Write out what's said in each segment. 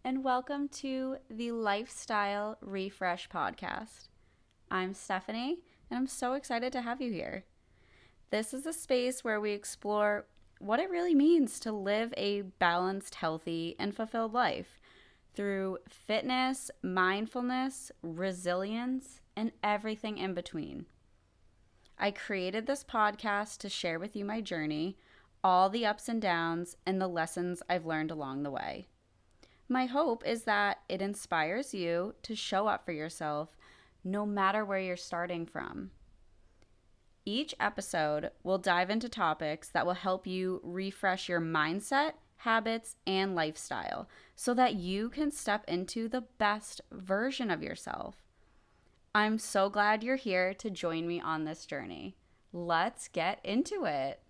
and welcome to the Lifestyle Refresh podcast. I'm Stephanie, and I'm so excited to have you here. This is a space where we explore what it really means to live a balanced, healthy, and fulfilled life through fitness, mindfulness, resilience, and everything in between. I created this podcast to share with you my journey, all the ups and downs, and the lessons I've learned along the way. My hope is that it inspires you to show up for yourself no matter where you're starting from. Each episode will dive into topics that will help you refresh your mindset, habits, and lifestyle so that you can step into the best version of yourself. I'm so glad you're here to join me on this journey. Let's get into it.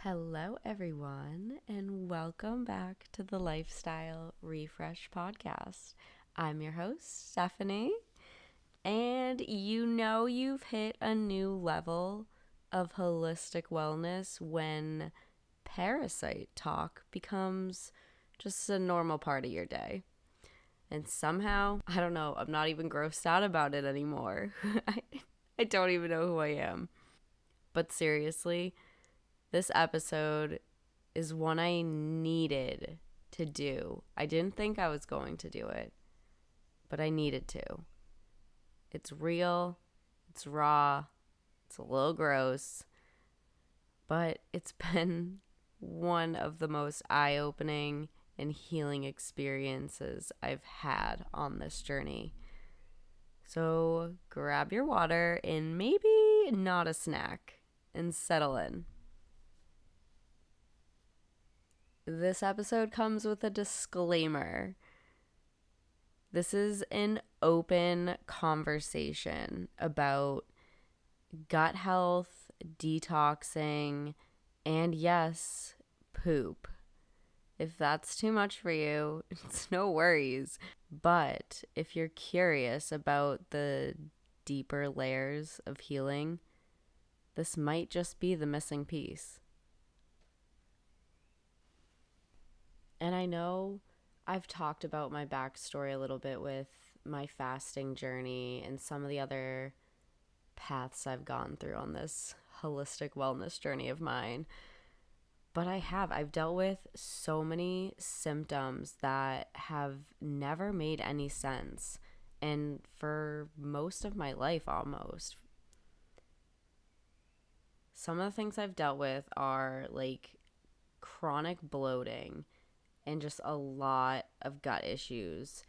Hello, everyone, and welcome back to the Lifestyle Refresh podcast. I'm your host, Stephanie, and you've hit a new level of holistic wellness when Parasite talk becomes just a normal part of your day. And somehow, I don't know, I'm not even grossed out about it anymore. I don't even know who I am. But seriously, this episode is one I needed to do. I didn't think I was going to do it, but I needed to. It's real, it's raw, it's a little gross, but it's been one of the most eye-opening and healing experiences I've had on this journey. So grab your water and maybe not a snack and settle in. This episode comes with a disclaimer. This is an open conversation about gut health, detoxing, and yes, poop. If that's too much for you, it's no worries. But if you're curious about the deeper layers of healing, this might just be the missing piece. And I know I've talked about my backstory a little bit with my fasting journey and some of the other paths I've gone through on this holistic wellness journey of mine. But I've dealt with so many symptoms that have never made any sense. And for most of my life, almost. Some of the things I've dealt with are like chronic bloating and just a lot of gut issues.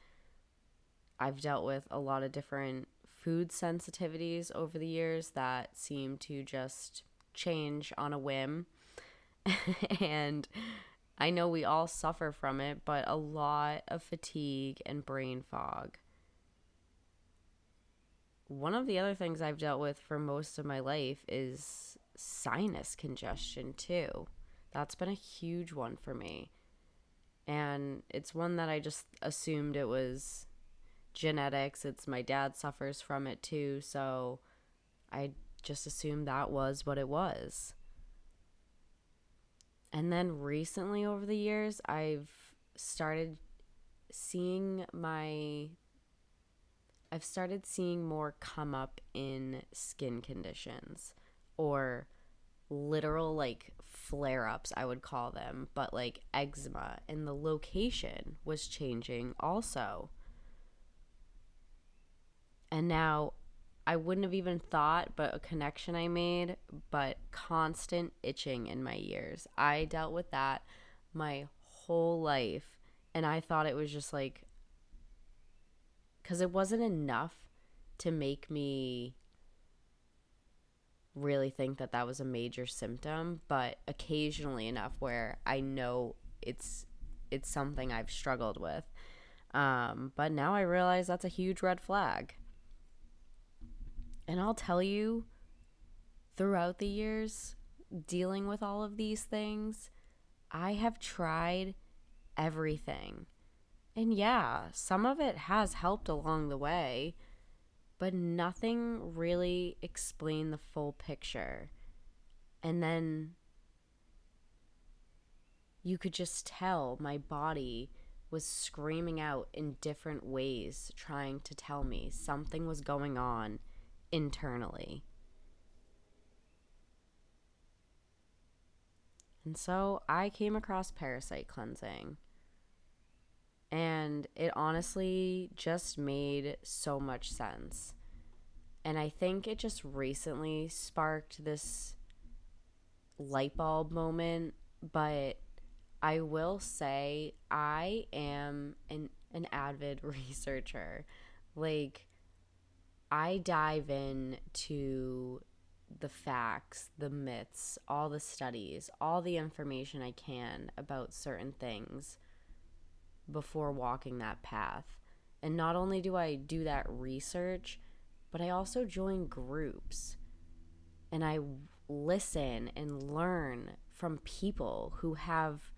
I've dealt with a lot of different food sensitivities over the years that seem to just change on a whim. And I know we all suffer from it, but a lot of fatigue and brain fog. One of the other things I've dealt with for most of my life is sinus congestion too. That's been a huge one for me. And it's one that I just assumed it was genetics. It's my dad suffers from it too, so I just assumed that was what it was. And then recently over the years, I've started seeing more come up in skin conditions, or literal like flare-ups, I would call them, but like eczema, and the location was changing also. And now I wouldn't have even thought, but a connection I made, but constant itching in my ears. I dealt with that my whole life, and I thought it was just like, because it wasn't enough to make me really think that that was a major symptom, but occasionally enough where I know it's something I've struggled with. But now I realize that's a huge red flag. And I'll tell you, throughout the years, dealing with all of these things, I have tried everything. And yeah, some of it has helped along the way, but nothing really explained the full picture. And then you could just tell my body was screaming out in different ways, trying to tell me something was going on internally. And so I came across Parasite cleansing. And it honestly just made so much sense. And I think it just recently sparked this light bulb moment. But I will say I am an avid researcher. Like, I dive into the facts, the myths, all the studies, all the information I can about certain things before walking that path. And not only do I do that research, but I also join groups and I listen and learn from people who have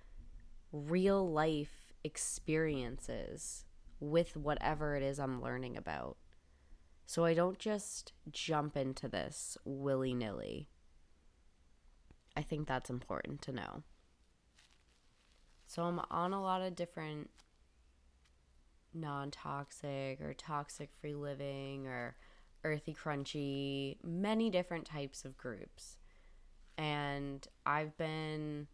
real life experiences with whatever it is I'm learning about. So I don't just jump into this willy-nilly. I think that's important to know. So I'm on a lot of different non-toxic or toxic-free living or earthy crunchy, many different types of groups. And I've been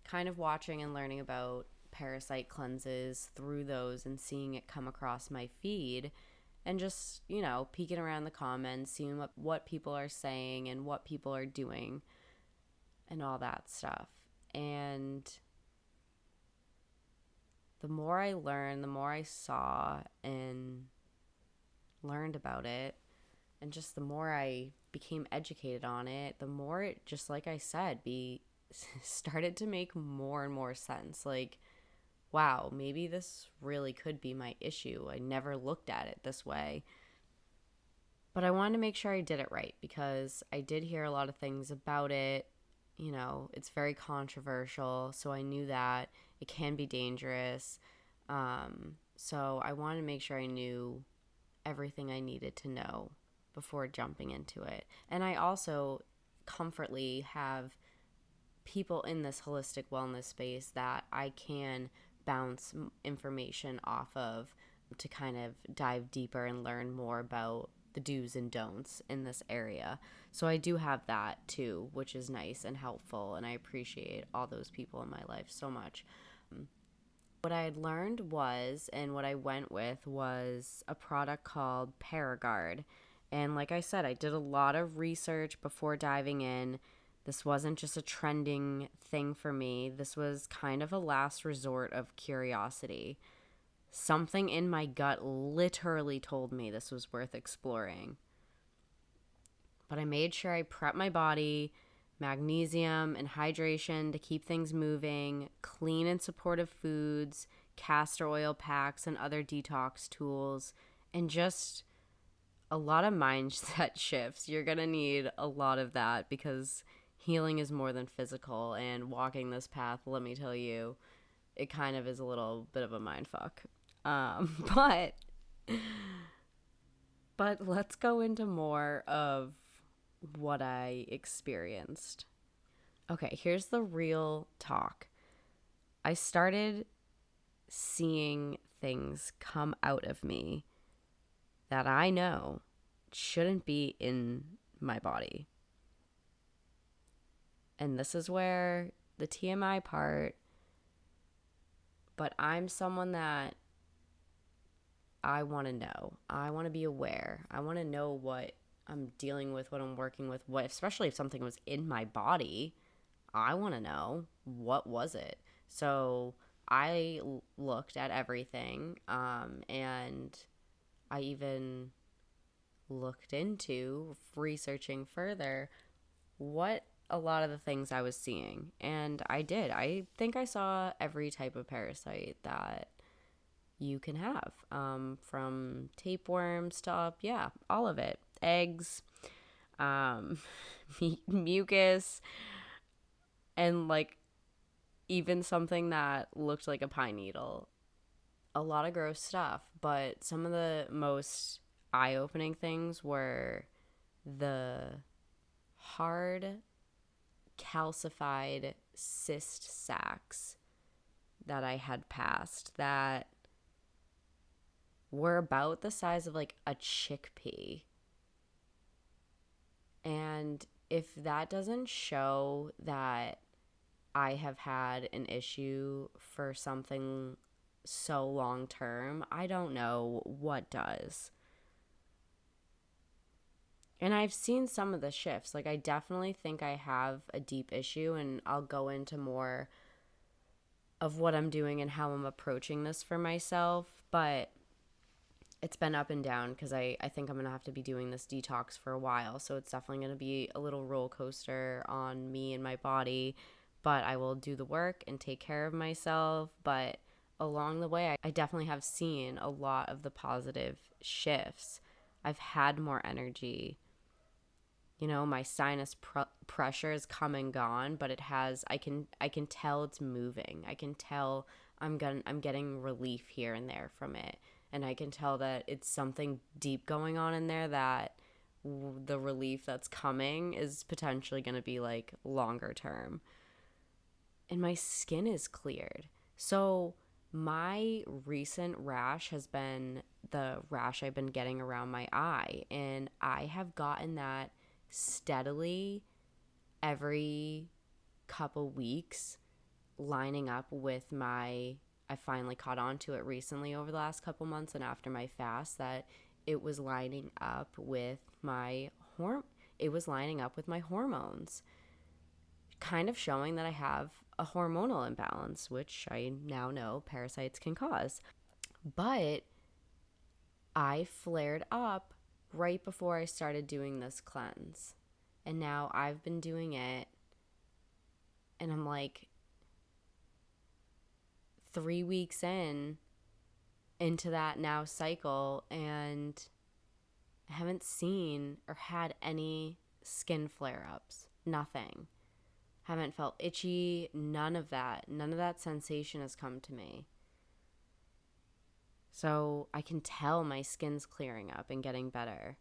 kind of watching and learning about parasite cleanses through those and seeing it come across my feed and just, peeking around the comments, seeing what people are saying and what people are doing and all that stuff. And the more I learned, the more I saw and learned about it, and just the more I became educated on it, the more it, just like I said, started to make more and more sense. Like, wow, maybe this really could be my issue. I never looked at it this way. But I wanted to make sure I did it right because I did hear a lot of things about it. It's very controversial, so I knew that it can be dangerous. So I wanted to make sure I knew everything I needed to know before jumping into it. And I also comfortably have people in this holistic wellness space that I can bounce information off of to kind of dive deeper and learn more about the do's and don'ts in this area. So I do have that too, which is nice and helpful, and I appreciate all those people in my life so much. What I had learned was, and what I went with was a product called Paragard. And like I said, I did a lot of research before diving in. This wasn't just a trending thing for me. This was kind of a last resort of curiosity. Something in my gut literally told me this was worth exploring. But I made sure I prepped my body, magnesium and hydration to keep things moving, clean and supportive foods, castor oil packs and other detox tools, and just a lot of mindset shifts. You're going to need a lot of that because healing is more than physical, and walking this path, let me tell you, it kind of is a little bit of a mind fuck. But let's go into more of what I experienced. Okay, here's the real talk. I started seeing things come out of me that I know shouldn't be in my body. And this is where the TMI part, but I'm someone that I want to know. I want to be aware. I want to know what I'm dealing with, what I'm working with, especially if something was in my body. I want to know, what was it? So I looked at everything, and I even looked into researching further what a lot of the things I was seeing. And I did. I think I saw every type of parasite that you can have, from tapeworms to, all of it. Eggs, mucus, And like even something that looked like a pine needle. A lot of gross stuff, but some of the most eye-opening things were the hard calcified cyst sacs that I had passed that were about the size of like a chickpea. And if that doesn't show that I have had an issue for something so long term, I don't know what does. And I've seen some of the shifts. Like, I definitely think I have a deep issue, and I'll go into more of what I'm doing and how I'm approaching this for myself. But it's been up and down because I think I'm going to have to be doing this detox for a while. So it's definitely going to be a little roller coaster on me and my body. But I will do the work and take care of myself. But along the way, I definitely have seen a lot of the positive shifts. I've had more energy. You know, my sinus pressure is come and gone, but it has, I can tell it's moving. I can tell I'm getting relief here and there from it. And I can tell that it's something deep going on in there, that the relief that's coming is potentially going to be like longer term. And my skin is cleared. So my recent rash has been the rash I've been getting around my eye, and I have gotten that steadily every couple weeks, lining up with I finally caught on to it recently over the last couple months and after my fast, that it was lining up with it was lining up with my hormones, kind of showing that I have a hormonal imbalance, which I now know parasites can cause. But I flared up right before I started doing this cleanse. And now I've been doing it, and I'm like 3 weeks into that now cycle, and I haven't seen or had any skin flare-ups. Nothing. Haven't felt itchy, none of that. None of that sensation has come to me. So I can tell my skin's clearing up and getting better.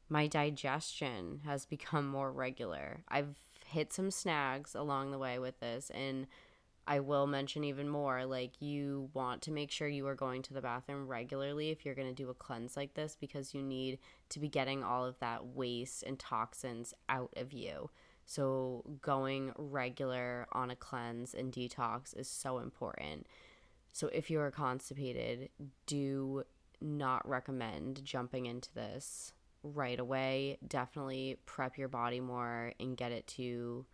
My digestion has become more regular. I've hit some snags along the way with this, and I will mention even more, like, you want to make sure you are going to the bathroom regularly if you're going to do a cleanse like this, because you need to be getting all of that waste and toxins out of you. So going regular on a cleanse and detox is so important. So if you are constipated, do not recommend jumping into this right away. Definitely prep your body more and get it to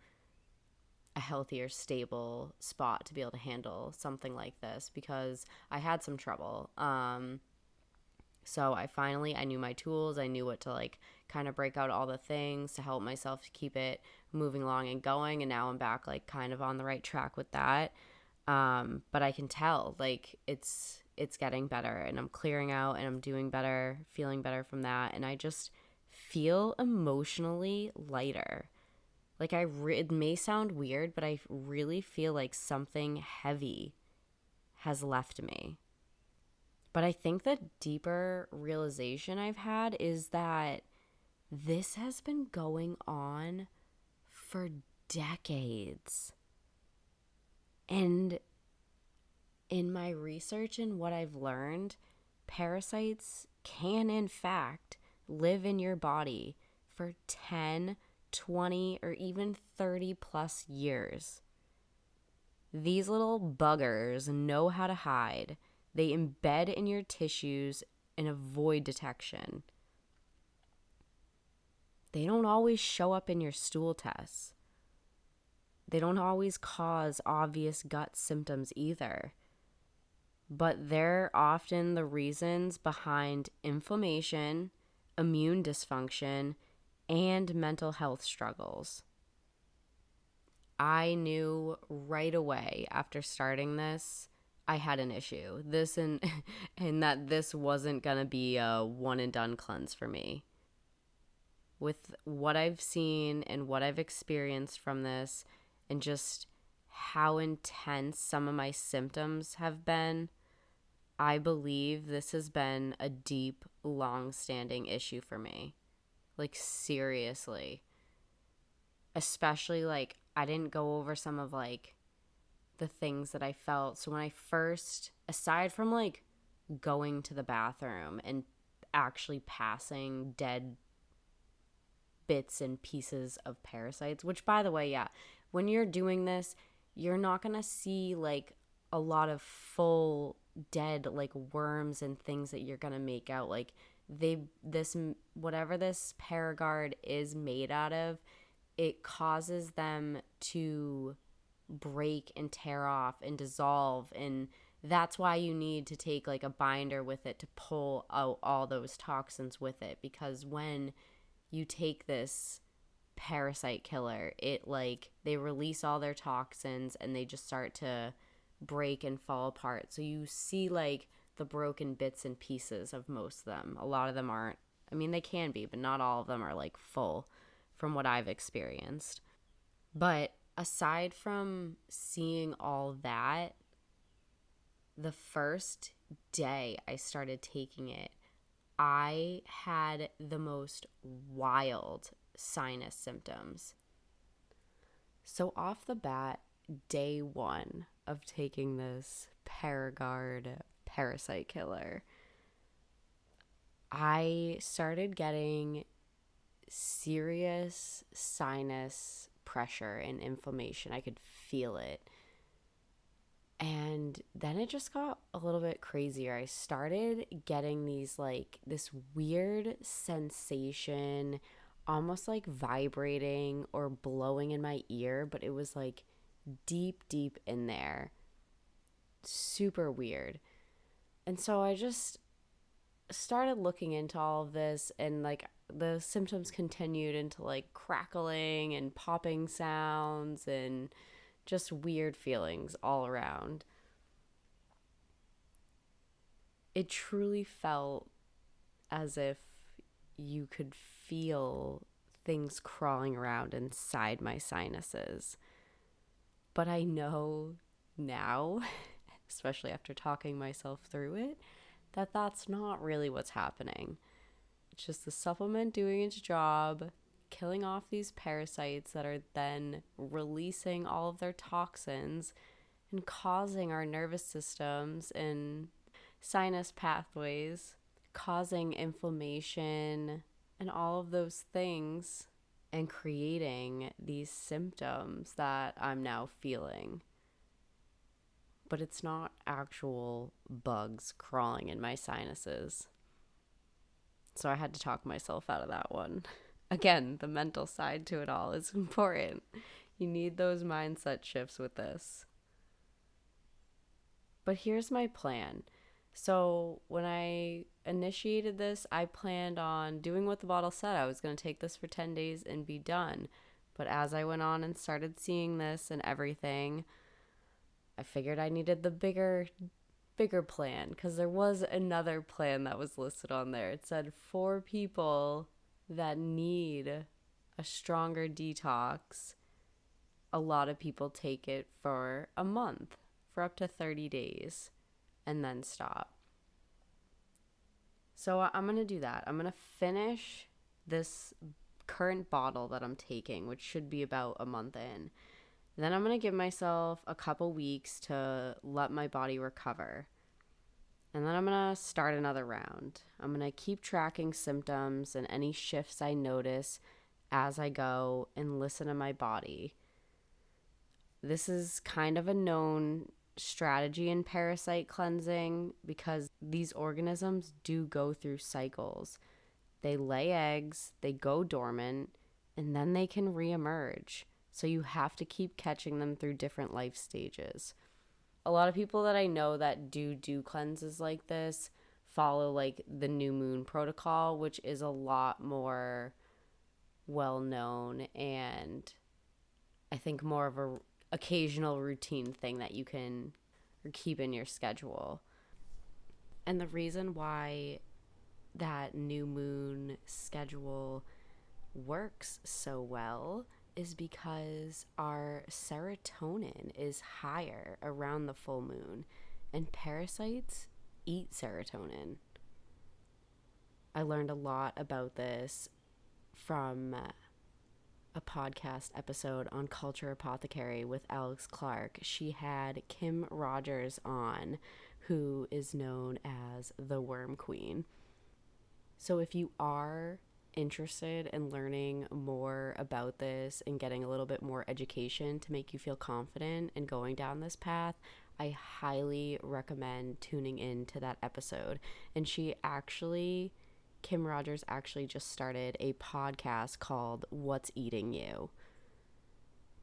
a healthier, stable spot to be able to handle something like this, because I had some trouble. So I knew my tools. I knew what to like kind of break out all the things to help myself to keep it moving along and going. And now I'm back like kind of on the right track with that. But I can tell like it's getting better, and I'm clearing out, and I'm doing better, feeling better from that. And I just feel emotionally lighter. Like it may sound weird, but I really feel like something heavy has left me. But I think the deeper realization I've had is that this has been going on for decades. And in my research and what I've learned, parasites can in fact live in your body for 10, 20, or even 30 plus years. These little buggers know how to hide. They embed in your tissues and avoid detection. They don't always show up in your stool tests. They don't always cause obvious gut symptoms either. But they're often the reasons behind inflammation, immune dysfunction, and mental health struggles. I knew right away after starting this, I had an issue. And that this wasn't going to be a one and done cleanse for me. With what I've seen and what I've experienced from this, and just how intense some of my symptoms have been, I believe this has been a deep, long-standing issue for me. Like, seriously. Especially, like, I didn't go over some of, like, the things that I felt. So when I first, aside from, like, going to the bathroom and actually passing dead bits and pieces of parasites, which, by the way, yeah, when you're doing this, you're not going to see, like, a lot of full dead, like, worms and things that you're going to make out. Like, whatever this Paragard is made out of, it causes them to break and tear off and dissolve, and that's why you need to take like a binder with it to pull out all those toxins with it, because when you take this parasite killer, it like they release all their toxins and they just start to break and fall apart. So you see like the broken bits and pieces of most of them. A lot of them aren't, I mean, they can be, but not all of them are like full from what I've experienced. But aside from seeing all that, the first day I started taking it, I had the most wild sinus symptoms. So, off the bat, day one of taking this Paragard parasite killer, I started getting serious sinus pressure and inflammation. I could feel it. And then it just got a little bit crazier. I started getting this weird sensation, almost like vibrating or blowing in my ear, but it was like deep, deep in there. Super weird. And so I just started looking into all of this, and like the symptoms continued into like crackling and popping sounds and just weird feelings all around. It truly felt as if you could feel things crawling around inside my sinuses. But I know now, especially after talking myself through it, that that's not really what's happening. It's just the supplement doing its job, killing off these parasites that are then releasing all of their toxins and causing our nervous systems and sinus pathways, causing inflammation and all of those things, and creating these symptoms that I'm now feeling. But it's not actual bugs crawling in my sinuses. So I had to talk myself out of that one. Again, the mental side to it all is important. You need those mindset shifts with this. But here's my plan. So when I initiated this, I planned on doing what the bottle said. I was going to take this for 10 days and be done. But as I went on and started seeing this and everything, I figured I needed the bigger plan, because there was another plan that was listed on there. It said for people that need a stronger detox, a lot of people take it for a month, for up to 30 days, and then stop. So I'm going to do that. I'm going to finish this current bottle that I'm taking, which should be about a month in. Then I'm going to give myself a couple weeks to let my body recover. And then I'm going to start another round. I'm going to keep tracking symptoms and any shifts I notice as I go and listen to my body. This is kind of a known strategy in parasite cleansing because these organisms do go through cycles. They lay eggs, they go dormant, and then they can reemerge. So you have to keep catching them through different life stages. A lot of people that I know that do cleanses like this follow like the new moon protocol, which is a lot more well known and I think more of a occasional routine thing that you can keep in your schedule. And the reason why that new moon schedule works so well is because our serotonin is higher around the full moon, and parasites eat serotonin. I learned a lot about this from a podcast episode on Culture Apothecary with Alex Clark. She had Kim Rogers on, who is known as the Worm Queen. So if you are interested in learning more about this and getting a little bit more education to make you feel confident in going down this path, I highly recommend tuning in to that episode. And Kim Rogers actually just started a podcast called What's Eating You.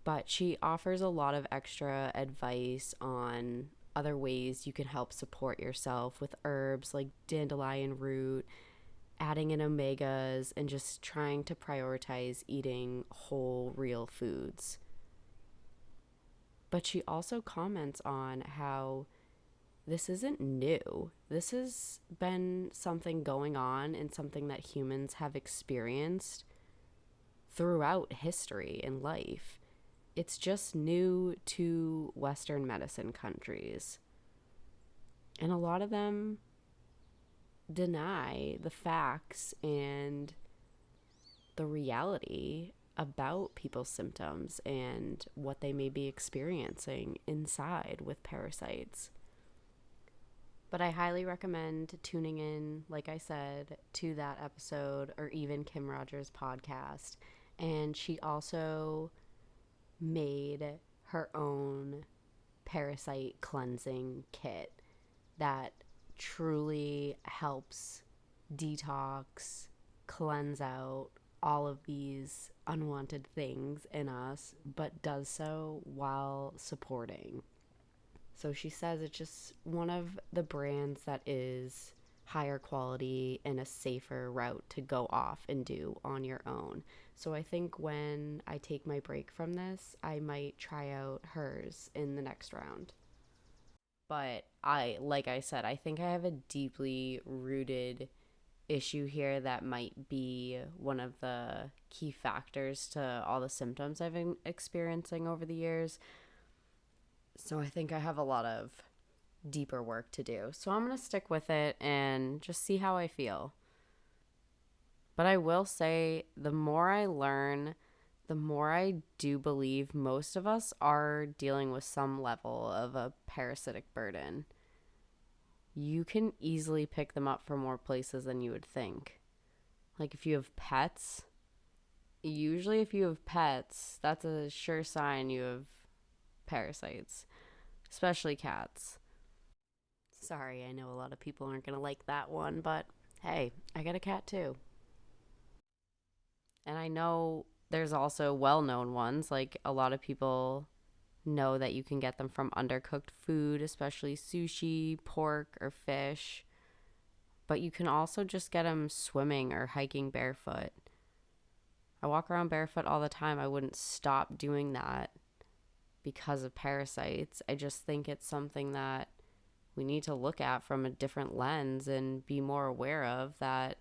But she offers a lot of extra advice on other ways you can help support yourself with herbs like dandelion root, adding in omegas, and just trying to prioritize eating whole, real foods. But she also comments on how this isn't new. This has been something going on and something that humans have experienced throughout history and life. It's just new to Western medicine countries. And a lot of them deny the facts and the reality about people's symptoms and what they may be experiencing inside with parasites. But I highly recommend tuning in, like I said, to that episode or even Kim Rogers' podcast. And she also made her own parasite cleansing kit that truly helps detox, cleanse out all of these unwanted things in us, but does so while supporting. So she says it's just one of the brands that is higher quality and a safer route to go off and do on your own. So I think when I take my break from this, I might try out hers in the next round. But like I said, I think I have a deeply rooted issue here that might be one of the key factors to all the symptoms I've been experiencing over the years. So I think I have a lot of deeper work to do. So I'm going to stick with it and just see how I feel. But I will say, the more I learn, the more I do believe most of us are dealing with some level of a parasitic burden. You can easily pick them up from more places than you would think. Like if you have pets, that's a sure sign you have parasites, especially cats. Sorry, I know a lot of people aren't going to like that one, but hey, I got a cat too. And I know there's also well-known ones, like a lot of people know that you can get them from undercooked food, especially sushi, pork, or fish. But you can also just get them swimming or hiking barefoot. I walk around barefoot all the time. I wouldn't stop doing that because of parasites. I just think it's something that we need to look at from a different lens and be more aware of, that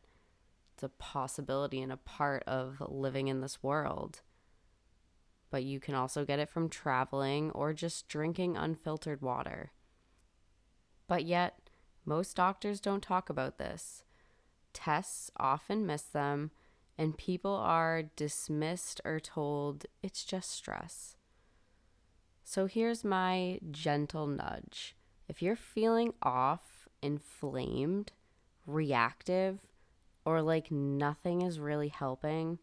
it's a possibility and a part of living in this world. But you can also get it from traveling or just drinking unfiltered water. But yet, most doctors don't talk about this. Tests often miss them, and people are dismissed or told it's just stress. So here's my gentle nudge. If you're feeling off, inflamed, reactive, or like nothing is really helping,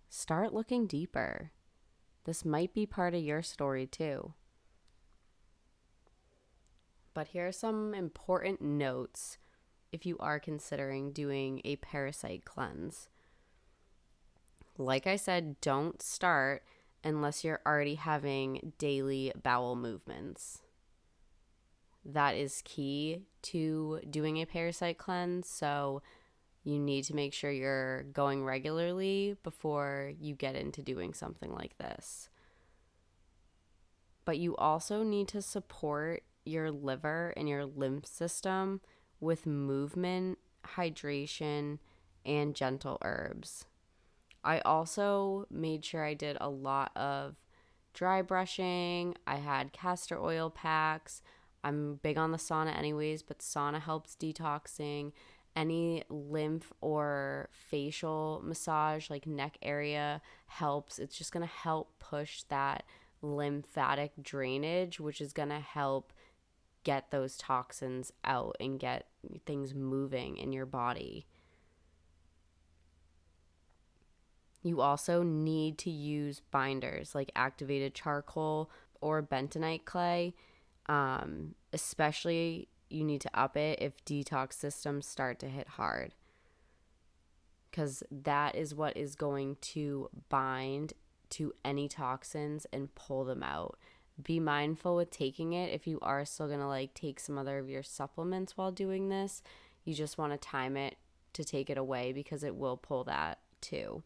start looking deeper. This might be part of your story too. But here are some important notes if you are considering doing a parasite cleanse. Like I said, don't start unless you're already having daily bowel movements. That is key to doing a parasite cleanse. So you need to make sure you're going regularly before you get into doing something like this. But you also need to support your liver and your lymph system with movement, hydration, and gentle herbs. I also made sure I did a lot of dry brushing. I had castor oil packs. I'm big on the sauna anyways, but sauna helps detoxing. Any lymph or facial massage, like neck area, helps. It's just going to help push that lymphatic drainage, which is going to help get those toxins out and get things moving in your body. You also need to use binders like activated charcoal or bentonite clay. Especially, you need to up it if detox systems start to hit hard, because that is what is going to bind to any toxins and pull them out. Be mindful with taking it. If you are still going to like take some other of your supplements while doing this, you just want to time it to take it away because it will pull that too.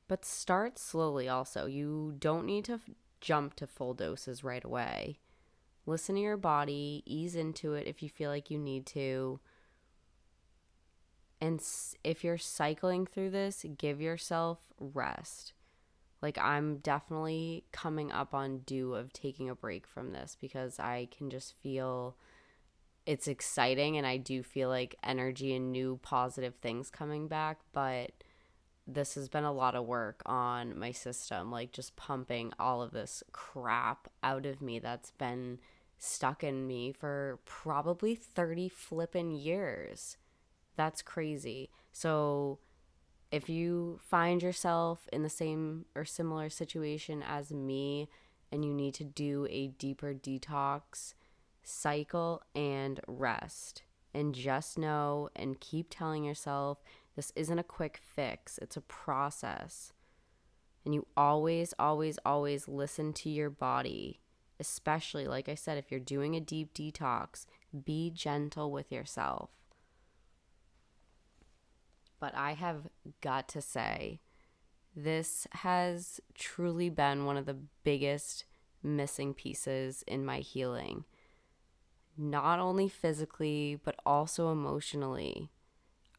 But start slowly also. You don't need to jump to full doses right away. Listen to your body, ease into it if you feel like you need to. And if you're cycling through this, give yourself rest. Like, I'm definitely coming up on due of taking a break from this because I can just feel it's exciting and I do feel like energy and new positive things coming back, but this has been a lot of work on my system, like just pumping all of this crap out of me that's been stuck in me for probably 30 flippin' years. That's crazy. So if you find yourself in the same or similar situation as me and you need to do a deeper detox, cycle and rest. And just know and keep telling yourself this isn't a quick fix, it's a process. And you always, always, always listen to your body. Especially, like I said, if you're doing a deep detox, be gentle with yourself. But I have got to say, this has truly been one of the biggest missing pieces in my healing. Not only physically, but also emotionally.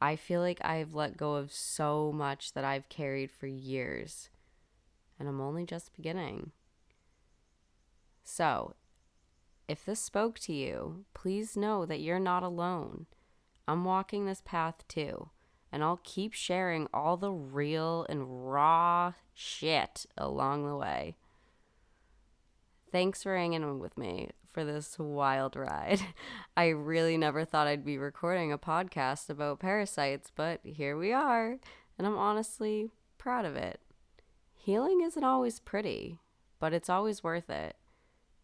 I feel like I've let go of so much that I've carried for years, and I'm only just beginning. So, if this spoke to you, please know that you're not alone. I'm walking this path too, and I'll keep sharing all the real and raw shit along the way. Thanks for hanging with me for this wild ride. I really never thought I'd be recording a podcast about parasites, but here we are, and I'm honestly proud of it. Healing isn't always pretty, but it's always worth it.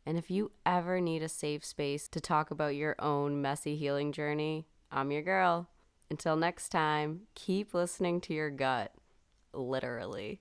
And if you ever need a safe space to talk about your own messy healing journey, I'm your girl. Until next time, keep listening to your gut. Literally.